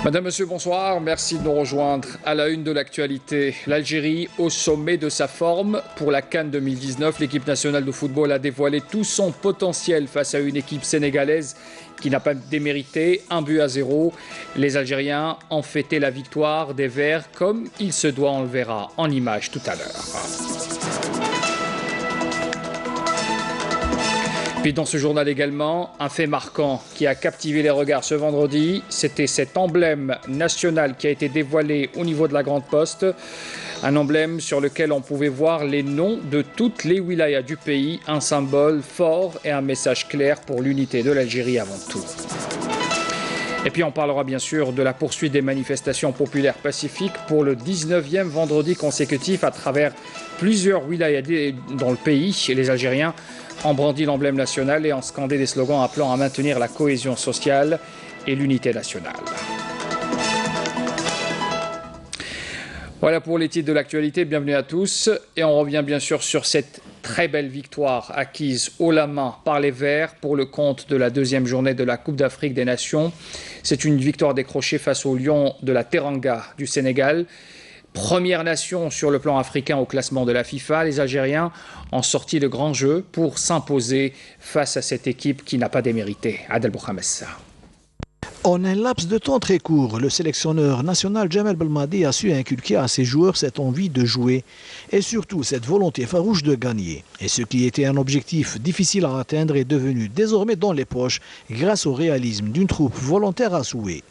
Madame, Monsieur, bonsoir. Merci de nous rejoindre à la une de l'actualité. L'Algérie au sommet de sa forme pour la CAN 2019. L'équipe nationale de football a dévoilé tout son potentiel face à une équipe sénégalaise qui n'a pas démérité. 1-0. Les Algériens ont fêté la victoire des Verts comme il se doit. On le verra en image tout à l'heure. Puis dans ce journal également, un fait marquant qui a captivé les regards ce vendredi, c'était cet emblème national qui a été dévoilé au niveau de la Grande Poste, un emblème sur lequel on pouvait voir les noms de toutes les wilayas du pays, un symbole fort et un message clair pour l'unité de l'Algérie avant tout. Et puis on parlera bien sûr de la poursuite des manifestations populaires pacifiques pour le 19e vendredi consécutif à travers plusieurs wilayas dans le pays. Et les Algériens ont brandi l'emblème national et ont scandé des slogans appelant à maintenir la cohésion sociale et l'unité nationale. Voilà pour les titres de l'actualité, bienvenue à tous. Et on revient bien sûr sur cette très belle victoire acquise haut la main par les Verts pour le compte de la deuxième journée de la Coupe d'Afrique des Nations. C'est une victoire décrochée face aux Lions de la Teranga du Sénégal. Première nation sur le plan africain au classement de la FIFA, les Algériens ont sorti le grand jeu pour s'imposer face à cette équipe qui n'a pas démérité. Adel Bouhamessa. En un laps de temps très court, le sélectionneur national Djamel Belmadi a su inculquer à ses joueurs cette envie de jouer et surtout cette volonté farouche de gagner. Et ce qui était un objectif difficile à atteindre est devenu désormais dans les poches grâce au réalisme d'une troupe volontaire à souhait.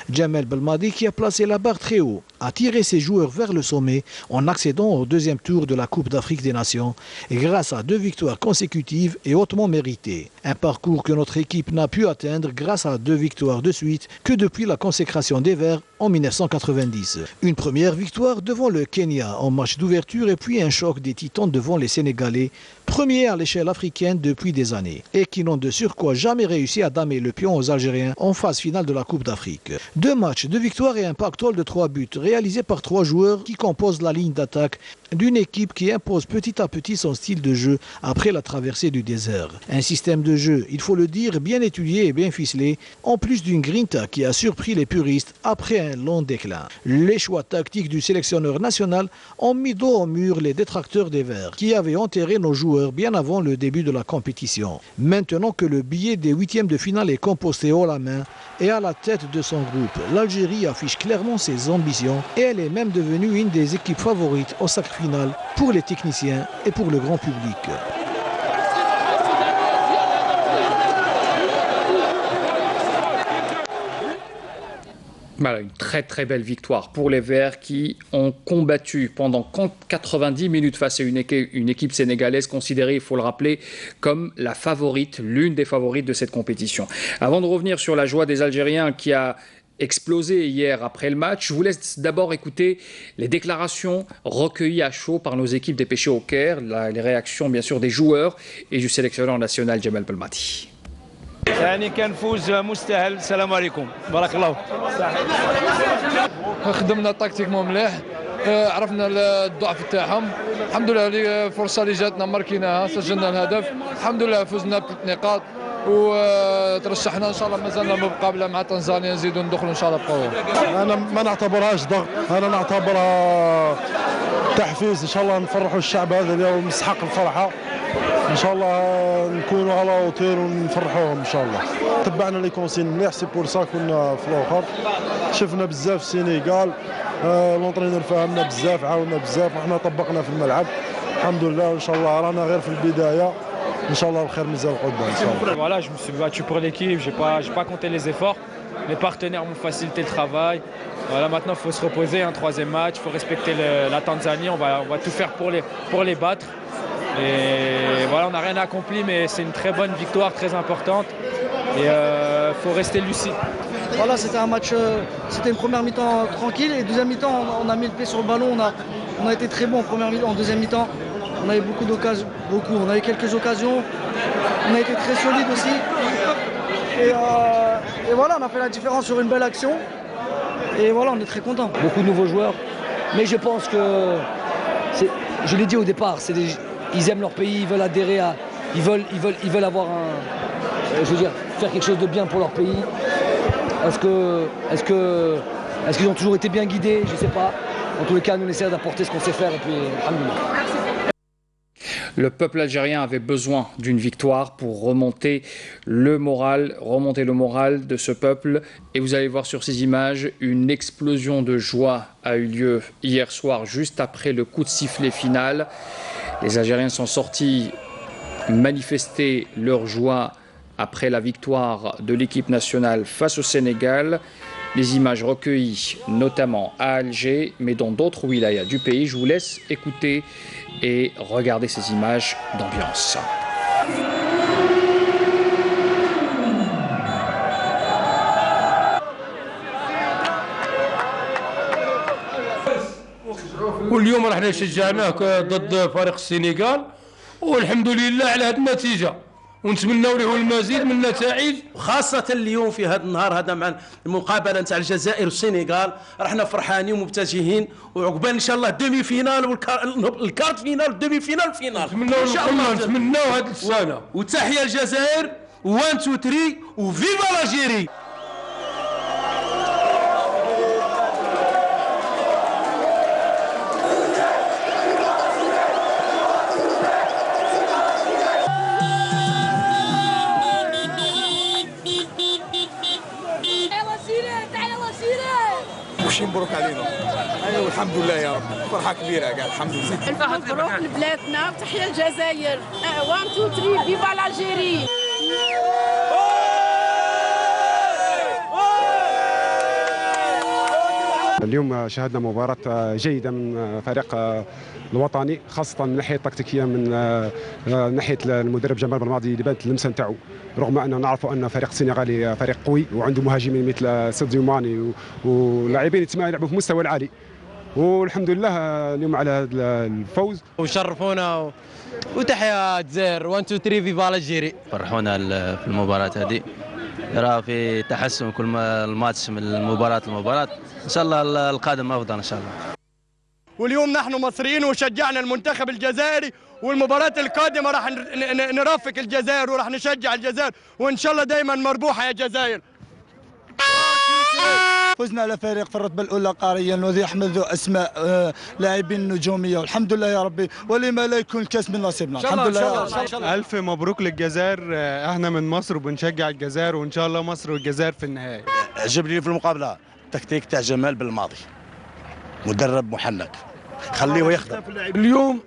Djamel Belmadi, qui a placé la barre très haut, a tiré ses joueurs vers le sommet en accédant au deuxième tour de la Coupe d'Afrique des Nations et grâce à 2 victoires consécutives et hautement méritées. Un parcours que notre équipe n'a pu atteindre grâce à 2 victoires de suite que depuis la consécration des Verts en 1990. Une première victoire devant le Kenya en match d'ouverture et puis un choc des Titans devant les Sénégalais, premiers à l'échelle africaine depuis des années, et qui n'ont de surcroît jamais réussi à damer le pion aux Algériens en phase finale de la Coupe d'Afrique. 2 matchs, 2 victoires et un pactole de 3 buts réalisés par 3 joueurs qui composent la ligne d'attaque d'une équipe qui impose petit à petit son style de jeu après la traversée du désert. Un système de jeu, il faut le dire, bien étudié et bien ficelé, en plus d'une grinta qui a surpris les puristes après un long déclin. Les choix tactiques du sélectionneur national ont mis dos au mur les détracteurs des Verts, qui avaient enterré nos joueurs bien avant le début de la compétition. Maintenant que le billet des 8e de finale est composté haut la main et à la tête de son groupe, l'Algérie affiche clairement ses ambitions et elle est même devenue une des équipes favorites au sacre final pour les techniciens et pour le grand public. Voilà, une très belle victoire pour les Verts qui ont combattu pendant 90 minutes face à une équipe sénégalaise considérée, il faut le rappeler, comme la favorite, l'une des favorites de cette compétition. Avant de revenir sur la joie des Algériens qui a explosé hier après le match, je vous laisse d'abord écouter les déclarations recueillies à chaud par nos équipes dépêchées au Caire, les réactions bien sûr des joueurs et du sélectionneur national Djamel Belmadi. يعني كان فوز مستاهل. السلام عليكم بارك الله. خدمنا تكتيكمون مليح، عرفنا الضعف تاعهم، الحمد لله الفرصه اللي جاتنا ماركيناها، سجلنا الهدف، الحمد لله فزنا ب3 نقاط وترشحنا ان شاء الله مازالنا مقابله مع تنزانيا نزيدوا ندخلوا ان شاء الله بقوه. انا ما نعتبرهاش ضغط، انا نعتبرها تحفيز، ان شاء الله نفرحوا الشعب هذا اليوم يستحق الفرحه، ان شاء الله نكونوا على اوتير ونفرحوهم ان شاء الله. تبعنا لي كونسين مليح، سي بور سا كنا في الاخر شفنا بزاف السينيغال، لونطرينور فهمنا بزاف، عاوننا بزاف وحنا طبقنا في الملعب الحمد لله، وان شاء الله رانا غير في البدايه، ان شاء الله الخير مازال قدام ان شاء الله. Voilà, je me suis battu pour l'équipe, j'ai pas compté les efforts. Les partenaires m'ont facilité le travail. Voilà, maintenant il faut se reposer, un 3e match, il faut respecter la Tanzanie, on va tout faire pour les battre. Et voilà, on n'a rien accompli, mais c'est une très bonne victoire, très importante. Et il faut rester lucide. Voilà, c'était un match, c'était une première mi-temps tranquille et deuxième mi-temps, on a mis le pied sur le ballon, on a été très bon en première mi-temps, en deuxième mi-temps, on avait beaucoup d'occasions, on avait quelques occasions, on a été très solide aussi. Et voilà, on a fait la différence sur une belle action. Et voilà, on est très content. Beaucoup de nouveaux joueurs, mais je pense que, je l'ai dit au départ, ils aiment leur pays, ils veulent adhérer à, ils veulent avoir faire quelque chose de bien pour leur pays. Est-ce qu'ils ont toujours été bien guidés? Je ne sais pas. En tous les cas, nous on essaie d'apporter ce qu'on sait faire et puis alhamdoulilah. Le peuple algérien avait besoin d'une victoire pour remonter le moral de ce peuple. Et vous allez voir sur ces images, une explosion de joie a eu lieu hier soir, juste après le coup de sifflet final. Les Algériens sont sortis manifester leur joie après la victoire de l'équipe nationale face au Sénégal. Les images recueillies notamment à Alger, mais dans d'autres wilayas du pays. Je vous laisse écouter et regarder ces images d'ambiance. واليوم رحنا شجعناه ضد فريق السنغال والحمد لله على هذه النتيجه ونتمنوا له المزيد من النتائج خاصة اليوم في هذا النهار هذا مع المقابلة نتاع الجزائر والسنغال رحنا فرحانين ومبتسمين وعقبال ان شاء الله الدومي فينال والكارت فينال والدومي فينال والفينال نتمنوا هذه السنة. وتحية الجزائر 1 2 3 وفيفا لاجيري. مبروك علينا. ايوه الحمد لله يا رب، فرحه كبيره كاع الحمد لله. الف مبروك لبلادنا وتحيه الجزائر. 1 2 3 فيفا لاجيري. اليوم شاهدنا مباراة جيدة من فريق الوطني، خاصة من الناحية التكتيكية، من ناحية المدرب جمال بلماضي اللي بانت اللمسة نتاعو، رغم أننا نعرفوا أن فريق السنغالي فريق قوي وعنده مهاجمين مثل ساديو ماني ولاعبين يتسمى يلعبوا في المستوى العالي، والحمد لله اليوم على هذا الفوز. وشرفونا وتحيا الجزائر 1 2 3 فيفا لاجيري. فرحونا في المباراة هذه، راه في تحسن كل ما الماتش من المباراة للمباراة، ان شاء الله القادم افضل ان شاء الله. واليوم نحن مصريين وشجعنا المنتخب الجزائري، والمباراة القادمة راح نرافق الجزائر وراح نشجع الجزائر، وان شاء الله دائما مربوحة يا جزائر. فزنا على فريق في الرتبة الأولى قاريا وذي أحمد ذو أسماء لاعبين نجومية، والحمد لله يا ربي، ولما لا يكون الكاس من نصيبنا. الحمد لله. ألف مبروك للجزائر، احنا من مصر وبنشجع الجزائر، وإن شاء الله مصر والجزائر في النهائي. عجبني في المقابلة التكتيك تاع جمال بالماضي، مدرب محنك، خليه يخدم. اليوم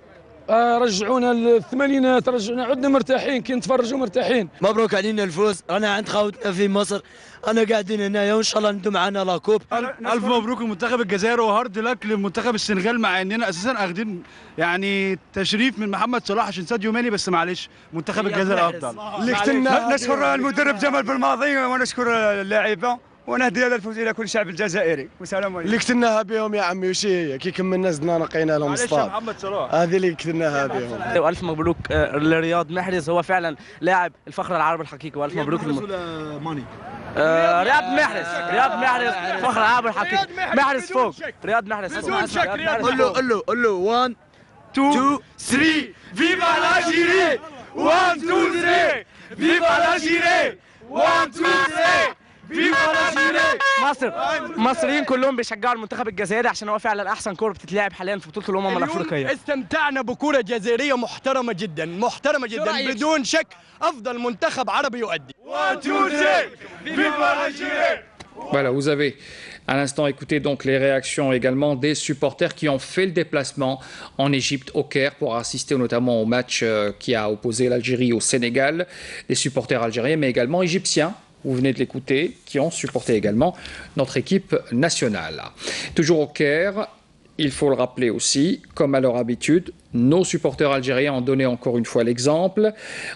رجعونا الثمانينات، رجعونا عدنا مرتاحين كي نتفرجوا مرتاحين. مبروك علينا الفوز، انا عند خاوتنا في مصر، انا قاعدين هنايا وان شاء الله ندوم معنا لاكوب. الف مبروك للمنتخب الجزائري، وهارد لك للمنتخب السنغال، مع اننا اساسا اخذين يعني تشريف من محمد صلاح عشان ساديو ماني، بس معلش منتخب الجزائر افضل. نشكر المدرب جمال بالماضي ونشكر اللاعبين، ونهدي هذا الفوز الى كل الشعب الجزائري، والسلام عليكم. اللي كتناها بهم يا عمي وش هي كي كملنا زدنا نقينا لهم السطاد، محمد صلاح هذه اللي كتناها بهم. والف مبروك لرياض محرز، هو فعلا لاعب الفخر العربي الحقيقي، والف مبروك ماني. رياض محرز فخر العربي الحقيقي. محرز فوق، رياض محرز فوق. قول له 1 2 3 فيفا لاجيري. 1 2 3 فيفا لاجيري. 1 2 3 مصريين كلهم بيشجعوا المنتخب الجزائري عشان هو فعلا احسن كوره بتتلعب حاليا في بطوله الامم الافريقيه. استمتعنا بكوره جزائريه محترمه جدا، محترمه جدا، بدون شك افضل منتخب عربي يؤدي. 1 2 3 فيفا لاجيري. Voilà, vous avez à l'instant écouté donc les réactions également des supporters qui ont fait le déplacement en Égypte, au Caire, pour assister notamment au match qui a opposé l'Algérie au Sénégal. Des supporters algériens mais également égyptiens, vous venez de l'écouter, qui ont supporté également notre équipe nationale. Toujours au Caire, il faut le rappeler aussi, comme à leur habitude, nos supporters algériens ont donné encore une fois l'exemple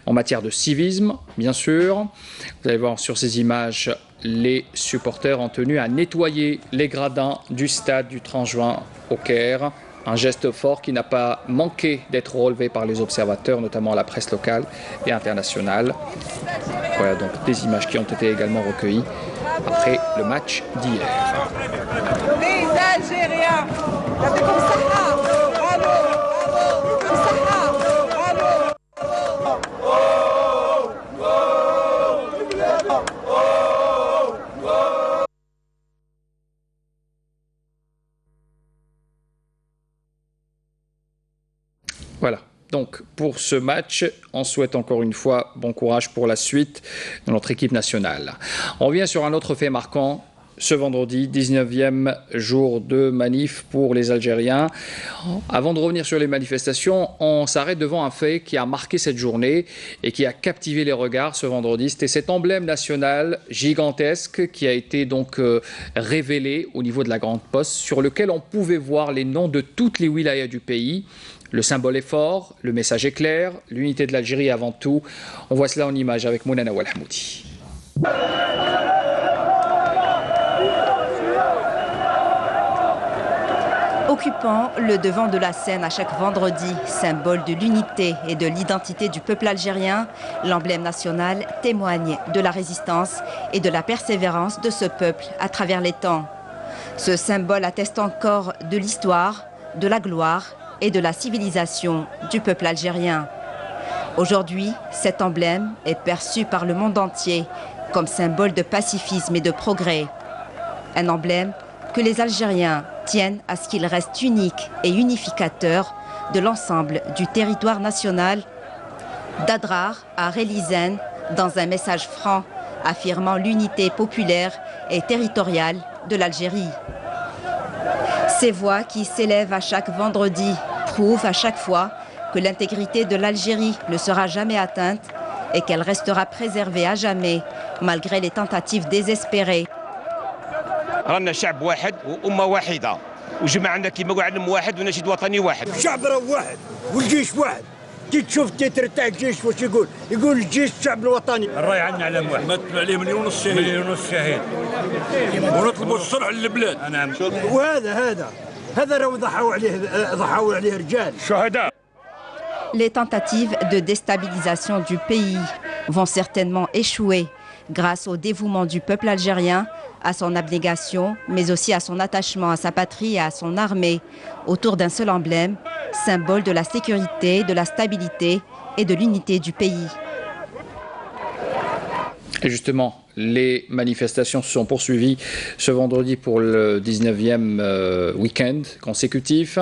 en matière de civisme, bien sûr. Vous allez voir sur ces images, les supporters ont tenu à nettoyer les gradins du stade du 30 juin au Caire. Un geste fort qui n'a pas manqué d'être relevé par les observateurs, notamment la presse locale et internationale. Voilà donc des images qui ont été également recueillies après le match d'hier. Les Algériens, Voilà. Donc, pour ce match, on souhaite encore une fois bon courage pour la suite de notre équipe nationale. On revient sur un autre fait marquant. Ce vendredi, 19e jour de manif pour les Algériens. Avant de revenir sur les manifestations, on s'arrête devant un fait qui a marqué cette journée et qui a captivé les regards ce vendredi. C'était cet emblème national gigantesque qui a été donc révélé au niveau de la Grande Poste, sur lequel on pouvait voir les noms de toutes les wilayas du pays. Le symbole est fort, le message est clair, l'unité de l'Algérie avant tout. On voit cela en image avec Mounana Walhamoudi. Occupant le devant de la scène à chaque vendredi, symbole de l'unité et de l'identité du peuple algérien, l'emblème national témoigne de la résistance et de la persévérance de ce peuple à travers les temps. Ce symbole atteste encore de l'histoire, de la gloire et de la civilisation du peuple algérien. Aujourd'hui, cet emblème est perçu par le monde entier comme symbole de pacifisme et de progrès. Un emblème que les Algériens tiennent à ce qu'il reste unique et unificateur de l'ensemble du territoire national, d'Adrar à Relizane, dans un message franc affirmant l'unité populaire et territoriale de l'Algérie. Ces voix qui s'élèvent à chaque vendredi prouvent à chaque fois que l'intégrité de l'Algérie ne sera jamais atteinte et qu'elle restera préservée à jamais, malgré les tentatives désespérées. رانا شعب واحد وأمة واحدة وجمعنا كيما وعلم واحد ونشيد وطني واحد. الشعب راه واحد والجيش واحد. كي تشوف التتر تاع الجيش واش يقول؟ يقول الجيش الشعب الوطني. الراي عندنا علم واحد. ماتوا عليه مليون ونص شهيد. مليون ونص شهيد. ونطلبوا الصلح للبلاد. نعم. وهذا راه ضحوا عليه رجال. شهداء. Les tentatives de déstabilisation du pays vont certainement échouer grâce au dévouement du peuple algérien, à son abnégation, mais aussi à son attachement à sa patrie et à son armée, autour d'un seul emblème, symbole de la sécurité, de la stabilité et de l'unité du pays. Et justement, les manifestations se sont poursuivies ce vendredi pour le 19e week-end consécutif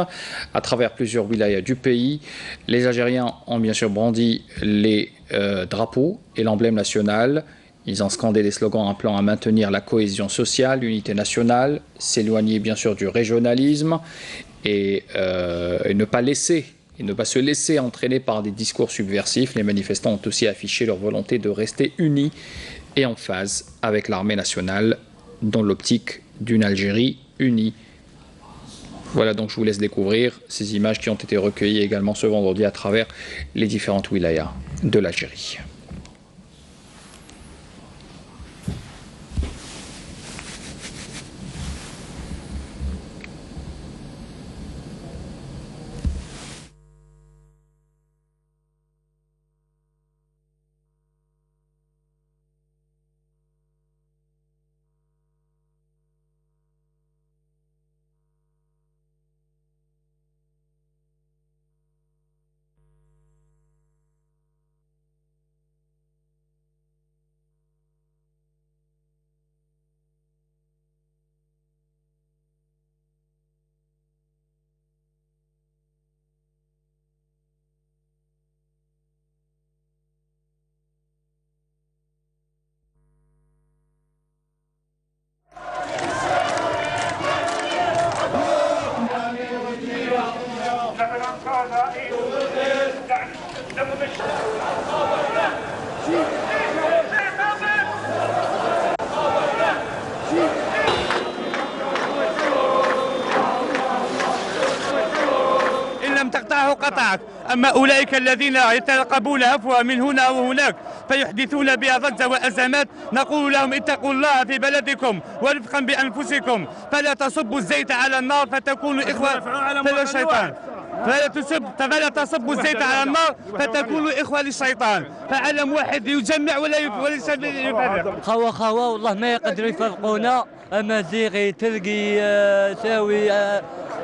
à travers plusieurs wilayas du pays. Les Algériens ont bien sûr brandi les drapeaux et l'emblème national. Ils ont scandé des slogans appelant à maintenir la cohésion sociale, l'unité nationale, s'éloigner bien sûr du régionalisme et ne pas se laisser entraîner par des discours subversifs. Les manifestants ont aussi affiché leur volonté de rester unis et en phase avec l'armée nationale dans l'optique d'une Algérie unie. Voilà, donc je vous laisse découvrir ces images qui ont été recueillies également ce vendredi à travers les différentes wilayas de l'Algérie. قطعك، أما أولئك الذين يترقبون عفوا من هنا وهناك فيحدثون بها ضجة وأزمات نقول لهم اتقوا الله في بلدكم ورفقا بأنفسكم، فلا تصبوا الزيت على النار فتكونوا إخوة للشيطان، فلا تصبوا الزيت على النار فتكونوا إخوة للشيطان، فعلم واحد يجمع ولا يفرق. خوا والله ما يقدروا يفرقونا، أمازيغي ترقي ساوي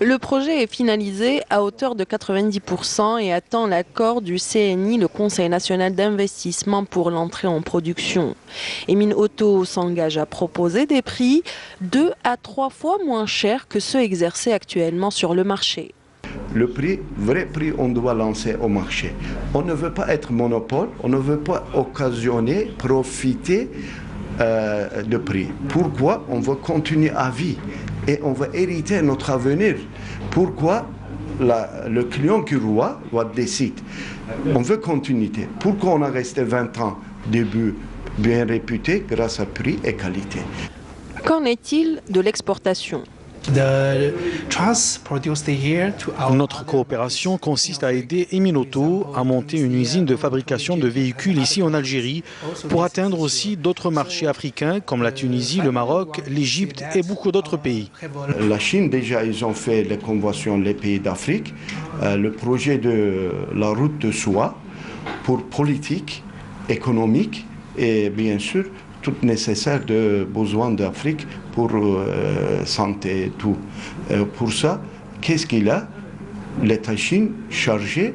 Le projet est finalisé à hauteur de 90% et attend l'accord du CNI, le Conseil national d'investissement, pour l'entrée en production. Emin Auto s'engage à proposer des prix 2 à 3 fois moins chers que ceux exercés actuellement sur le marché. Le prix, vrai prix, on doit lancer au marché. On ne veut pas être monopole, on ne veut pas occasionner, profiter de prix. Pourquoi? On veut continuer à vie et on veut hériter notre avenir. Pourquoi le client qui doit décider? On veut continuité. Pourquoi on a resté 20 ans début bien réputé grâce à prix et qualité? Qu'en est-il de l'exportation? Notre coopération consiste à aider Emin Auto à monter une usine de fabrication de véhicules ici en Algérie pour atteindre aussi d'autres marchés africains comme la Tunisie, le Maroc, l'Égypte et beaucoup d'autres pays. La Chine, déjà, ils ont fait les conventions, les pays d'Afrique, le projet de la route de soie pour politique, économique et bien sûr tout nécessaire de besoins d'Afrique pour santé et tout. Pour ça, qu'est-ce qu'il a? L'État Chine chargé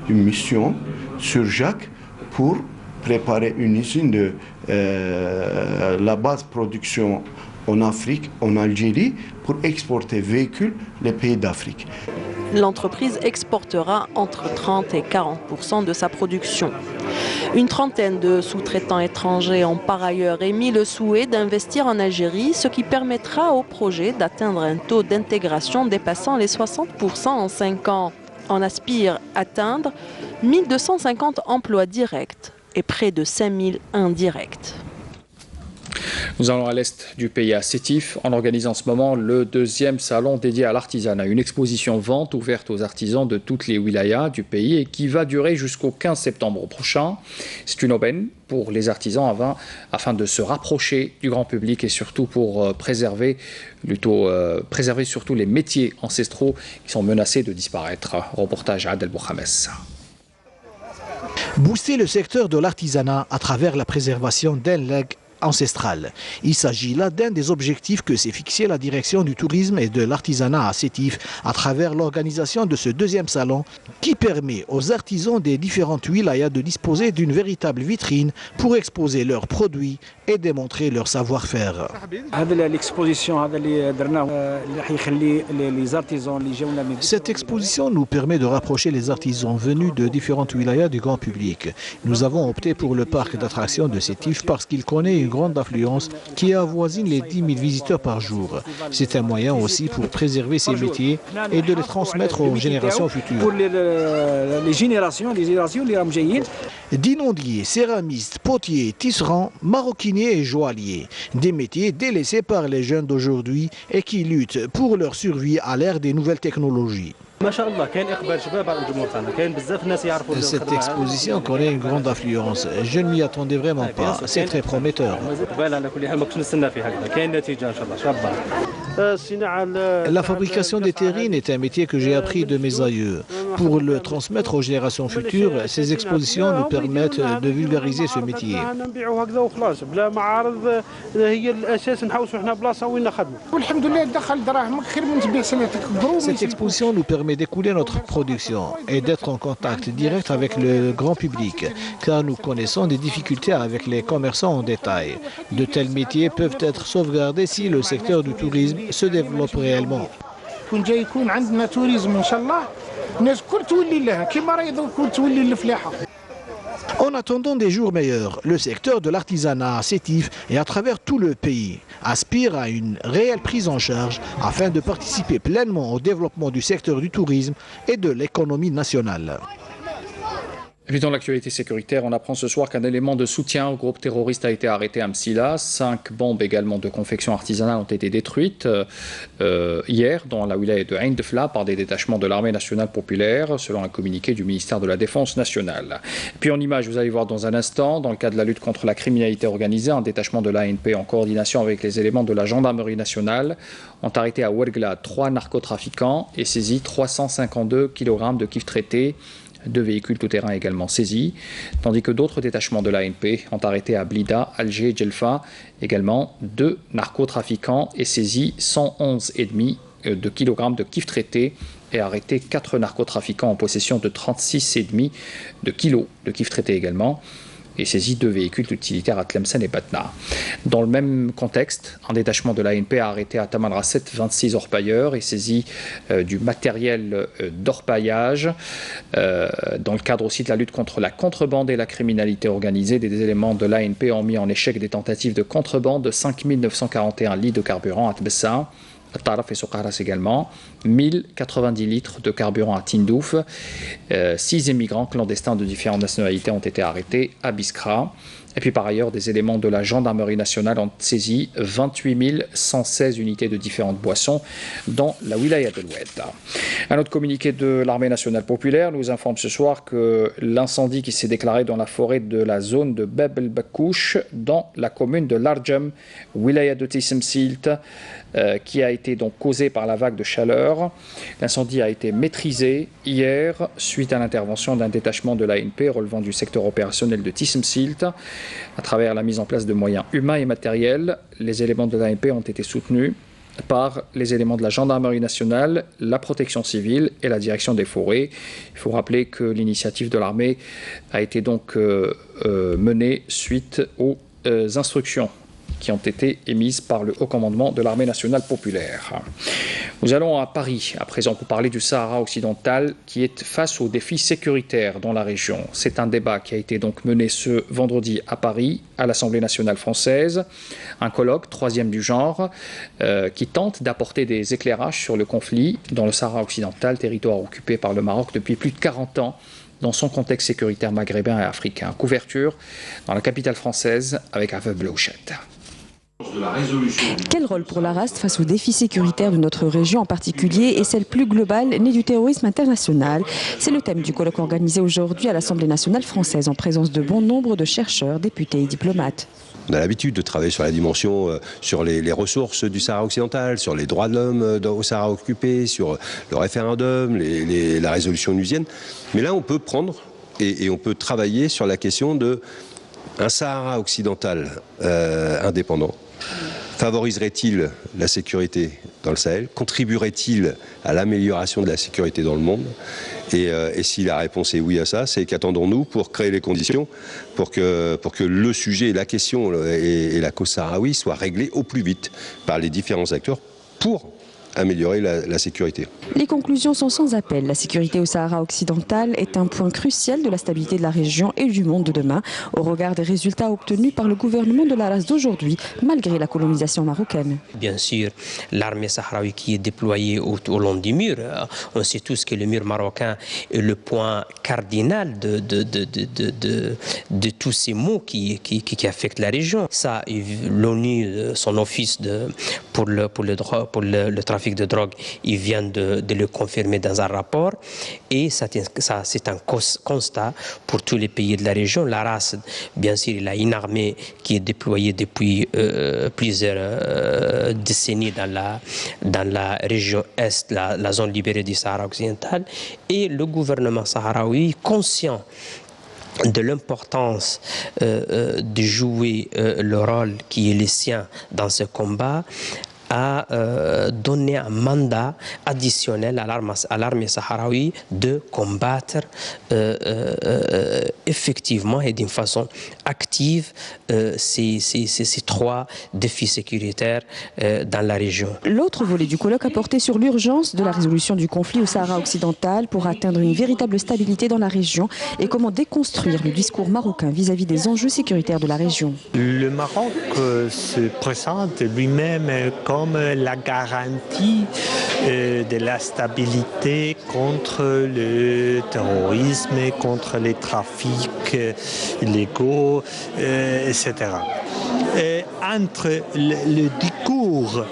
une mission sur Jacques pour préparer une usine de la base production en Afrique, en Algérie, pour exporter véhicules les pays d'Afrique. L'entreprise exportera entre 30 et 40% de sa production. Une trentaine de sous-traitants étrangers ont par ailleurs émis le souhait d'investir en Algérie, ce qui permettra au projet d'atteindre un taux d'intégration dépassant les 60% en 5 ans. On aspire à atteindre 1250 emplois directs et près de 5000 indirects. Nous allons à l'est du pays, à Sétif. On organise en ce moment le 2e salon dédié à l'artisanat. Une exposition vente ouverte aux artisans de toutes les wilayas du pays et qui va durer jusqu'au 15 septembre prochain. C'est une aubaine pour les artisans afin de se rapprocher du grand public et surtout pour préserver surtout les métiers ancestraux qui sont menacés de disparaître. Reportage Adel Bouhames. Booster le secteur de l'artisanat à travers la préservation d'un legs ancestral. Il s'agit là d'un des objectifs que s'est fixé la direction du tourisme et de l'artisanat à Sétif à travers l'organisation de ce 2e salon qui permet aux artisans des différentes wilayas de disposer d'une véritable vitrine pour exposer leurs produits et démontrer leur savoir-faire. Cette exposition nous permet de rapprocher les artisans venus de différentes wilayas du grand public. Nous avons opté pour le parc d'attractions de Sétif parce qu'il connaît une grande affluence qui avoisine les 10 000 visiteurs par jour. C'est un moyen aussi pour préserver ces métiers et de les transmettre aux générations futures. Dinondiers, céramistes, potiers, tisserands, maroquiniers et joailliers. Des métiers délaissés par les jeunes d'aujourd'hui et qui luttent pour leur survie à l'ère des nouvelles technologies. Cette exposition connaît une grande affluence. Je ne m'y attendais vraiment pas. C'est très prometteur. La fabrication des terrines est un métier que j'ai appris de mes aïeux. Pour le transmettre aux générations futures, ces expositions nous permettent de vulgariser ce métier. Cette exposition nous permet d'écouler notre production et d'être en contact direct avec le grand public, car nous connaissons des difficultés avec les commerçants en détail. De tels métiers peuvent être sauvegardés si le secteur du tourisme se développe réellement. En attendant des jours meilleurs, le secteur de l'artisanat à Sétif et à travers tout le pays aspire à une réelle prise en charge afin de participer pleinement au développement du secteur du tourisme et de l'économie nationale. Et puis dans l'actualité sécuritaire, on apprend ce soir qu'un élément de soutien au groupe terroriste a été arrêté à Msila. 5 bombes également de confection artisanale ont été détruites hier dans la wilaya de Ain Defla par des détachements de l'armée nationale populaire, selon un communiqué du ministère de la Défense nationale. Et puis en image, vous allez voir dans un instant, dans le cadre de la lutte contre la criminalité organisée, un détachement de l'ANP en coordination avec les éléments de la gendarmerie nationale ont arrêté à Ouergla 3 narcotrafiquants et saisi 352 kg de kif traités. 2 véhicules tout-terrain également saisis, tandis que d'autres détachements de l'ANP ont arrêté à Blida, Alger et Djelfa également 2 narcotrafiquants et saisi 111,5 de kilogrammes de kif traité et arrêté 4 narcotrafiquants en possession de 36,5 de kilos de kif traité également, et saisi 2 véhicules utilitaires à Tlemcen et Batna. Dans le même contexte, un détachement de l'ANP a arrêté à Tamanrasset 26 orpailleurs et saisi du matériel d'orpaillage. Dans le cadre aussi de la lutte contre la contrebande et la criminalité organisée, des éléments de l'ANP ont mis en échec des tentatives de contrebande de 5 941 litres de carburant à Tbessa, Taraf et Soukharas également, 1090 litres de carburant à Tindouf. 6 immigrants clandestins de différentes nationalités ont été arrêtés à Biskra. Et puis par ailleurs, des éléments de la gendarmerie nationale ont saisi 28 116 unités de différentes boissons dans la wilaya de l'Oued. Un autre communiqué de l'armée nationale populaire nous informe ce soir que l'incendie qui s'est déclaré dans la forêt de la zone de Bab el-Bakouch dans la commune de Larjam, wilaya de Tissem Silt, qui a été donc causé par la vague de chaleur. L'incendie a été maîtrisé hier suite à l'intervention d'un détachement de l'ANP relevant du secteur opérationnel de Tissem Silt. À travers la mise en place de moyens humains et matériels, les éléments de l'ANP ont été soutenus par les éléments de la gendarmerie nationale, la protection civile et la direction des forêts. Il faut rappeler que l'initiative de l'armée a été donc menée suite aux instructions qui ont été émises par le haut commandement de l'armée nationale populaire. Nous allons à Paris, à présent, pour parler du Sahara occidental qui est face aux défis sécuritaires dans la région. C'est un débat qui a été donc mené ce vendredi à Paris, à l'Assemblée nationale française. Un colloque, 3e du genre, qui tente d'apporter des éclairages sur le conflit dans le Sahara occidental, territoire occupé par le Maroc depuis plus de 40 ans, dans son contexte sécuritaire maghrébin et africain. Couverture dans la capitale française avec Afef Blouchette. Quel rôle pour la RAST face aux défis sécuritaires de notre région en particulier et celle plus globale née du terrorisme international? C'est le thème du colloque organisé aujourd'hui à l'Assemblée nationale française en présence de bon nombre de chercheurs, députés et diplomates. On a l'habitude de travailler sur la dimension, sur les ressources du Sahara occidental, sur les droits de l'homme au Sahara occupé, sur le référendum, la résolution onusienne. Mais là, on peut prendre et on peut travailler sur la question de un Sahara occidental indépendant. Favoriserait-il la sécurité dans le Sahel? Contribuerait-il à l'amélioration de la sécurité dans le monde? Et si la réponse est oui à ça, c'est qu'attendons-nous pour créer les conditions pour que le sujet, la question et la cause sahraoui soient réglés au plus vite par les différents acteurs pour améliorer la sécurité. Les conclusions sont sans appel. La sécurité au Sahara occidental est un point crucial de la stabilité de la région et du monde de demain, au regard des résultats obtenus par le gouvernement de la RAS d'aujourd'hui, malgré la colonisation marocaine. Bien sûr, l'armée sahraoui qui est déployée au long du mur, on sait tous que le mur marocain est le point cardinal de tous ces maux qui affectent la région. Ça, l'ONU, son office pour le trafic de drogue, ils viennent de le confirmer dans un rapport et ça c'est un constat pour tous les pays de la région. La RAS, bien sûr, il a une armée qui est déployée depuis plusieurs décennies dans la région Est, la zone libérée du Sahara occidental, et le gouvernement sahraoui, conscient de l'importance de jouer le rôle qui est le sien dans ce combat, a donné un mandat additionnel à l'armée sahraoui de combattre effectivement et d'une façon active ces trois défis sécuritaires dans la région. L'autre volet du colloque a porté sur l'urgence de la résolution du conflit au Sahara occidental pour atteindre une véritable stabilité dans la région et comment déconstruire le discours marocain vis-à-vis des enjeux sécuritaires de la région. Le Maroc se présente lui-même comme la garantie de la stabilité contre le terrorisme, contre les trafics illégaux, etc. Et entre le discours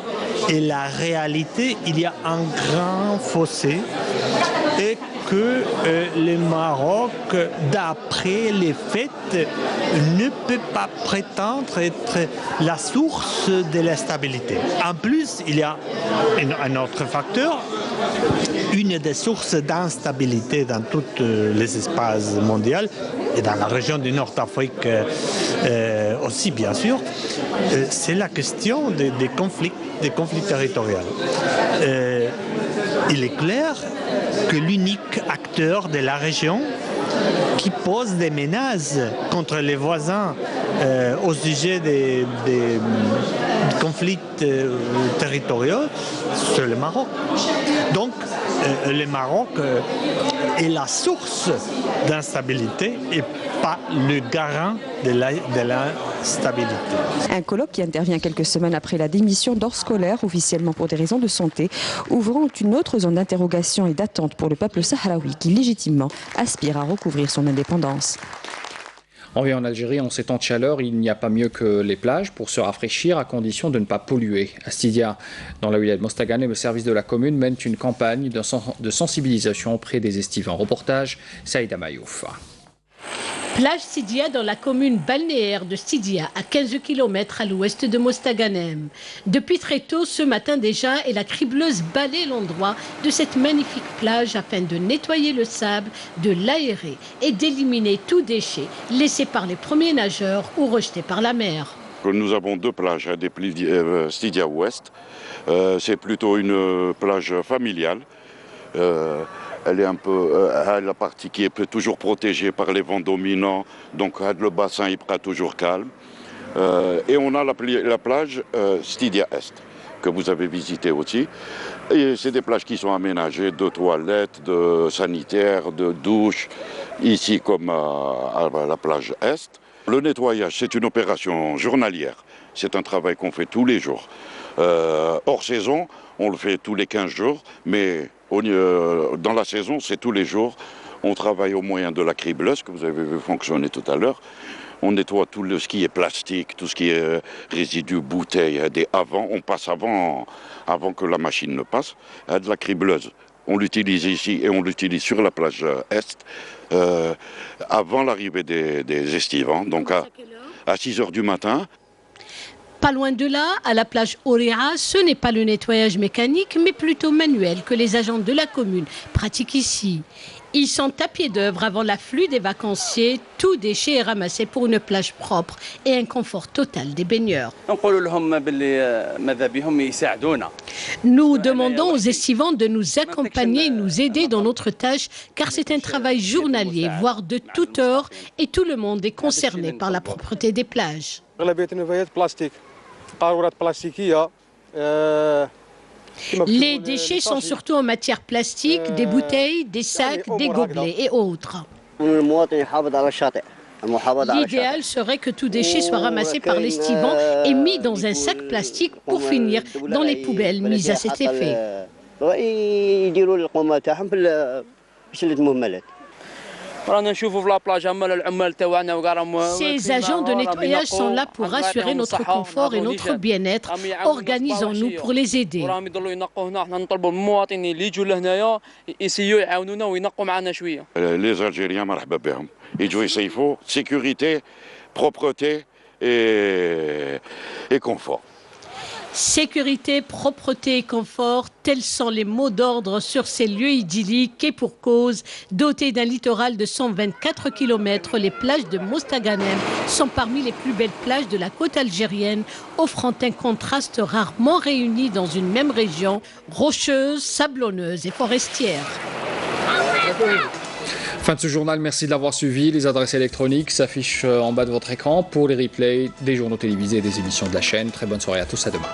et la réalité, il y a un grand fossé et que le Maroc, d'après les faits, ne peut pas prétendre être la source de la stabilité. En plus, il y a un autre facteur, une des sources d'instabilité dans tous les espaces mondiaux et dans la région du Nord-Afrique aussi, bien sûr, c'est la question des conflits territoriaux. il est clair que l'unique acteur de la région qui pose des menaces contre les voisins au sujet des conflits territoriaux, c'est le Maroc. Donc, le Maroc est la source d'instabilité et pas le garant de la stabilité. Un colloque qui intervient quelques semaines après la démission d'ordre scolaire, officiellement pour des raisons de santé, ouvrant une autre zone d'interrogation et d'attente pour le peuple sahraoui qui légitimement aspire à recouvrir son indépendance. On vient en Algérie, en ces temps de chaleur, il n'y a pas mieux que les plages pour se rafraîchir à condition de ne pas polluer. À Stidia, dans la wilaya de Mostaganem, le service de la commune mène une campagne de sensibilisation auprès des estivants. Reportage, Saïda Mayouf. Plage Stidia dans la commune balnéaire de Stidia, à 15 km à l'ouest de Mostaganem. Depuis très tôt, ce matin déjà, et la cribleuse balaie l'endroit de cette magnifique plage afin de nettoyer le sable, de l'aérer et d'éliminer tout déchet laissé par les premiers nageurs ou rejeté par la mer. Nous avons deux plages, des Stidia Ouest. C'est plutôt une plage familiale. Elle est un peu la partie qui est toujours protégée par les vents dominants, donc le bassin il sera toujours calme. Et on a la plage Stidia Est, que vous avez visitée aussi. Et c'est des plages qui sont aménagées de toilettes, de sanitaires, de douches, ici comme à la plage Est. Le nettoyage, c'est une opération journalière. C'est un travail qu'on fait tous les jours. Hors saison, on le fait tous les 15 jours, mais dans la saison, c'est tous les jours. On travaille au moyen de la cribleuse que vous avez vu fonctionner tout à l'heure. On nettoie tout ce qui est plastique, tout ce qui est résidus, bouteilles, on passe avant que la machine ne passe, de la cribleuse. On l'utilise ici et on l'utilise sur la plage Est avant l'arrivée des estivants, donc à 6 h du matin. Pas loin de là, à la plage Oria, ce n'est pas le nettoyage mécanique, mais plutôt manuel que les agents de la commune pratiquent ici. Ils sont à pied d'œuvre avant l'afflux des vacanciers. Tout déchet est ramassé pour une plage propre et un confort total des baigneurs. Nous demandons aux estivants de nous accompagner et nous aider dans notre tâche, car c'est un travail journalier, voire de toute heure, et tout le monde est concerné par la propreté des plages. Les déchets sont surtout en matière plastique, des bouteilles, des sacs, des gobelets et autres. L'idéal serait que tout déchet soit ramassé par l'estivant et mis dans un sac plastique pour finir dans les poubelles mises à cet effet. Ces agents de nettoyage sont là pour assurer notre confort et notre bien-être. Organisons-nous pour les aider. Les Algériens, marhaba bihom. Il faut sécurité, propreté et confort. Sécurité, propreté et confort, tels sont les mots d'ordre sur ces lieux idylliques et pour cause. Dotés d'un littoral de 124 km, les plages de Mostaganem sont parmi les plus belles plages de la côte algérienne, offrant un contraste rarement réuni dans une même région, rocheuse, sablonneuse et forestière. Fin de ce journal, merci de l'avoir suivi. Les adresses électroniques s'affichent en bas de votre écran pour les replays des journaux télévisés et des émissions de la chaîne. Très bonne soirée à tous, à demain.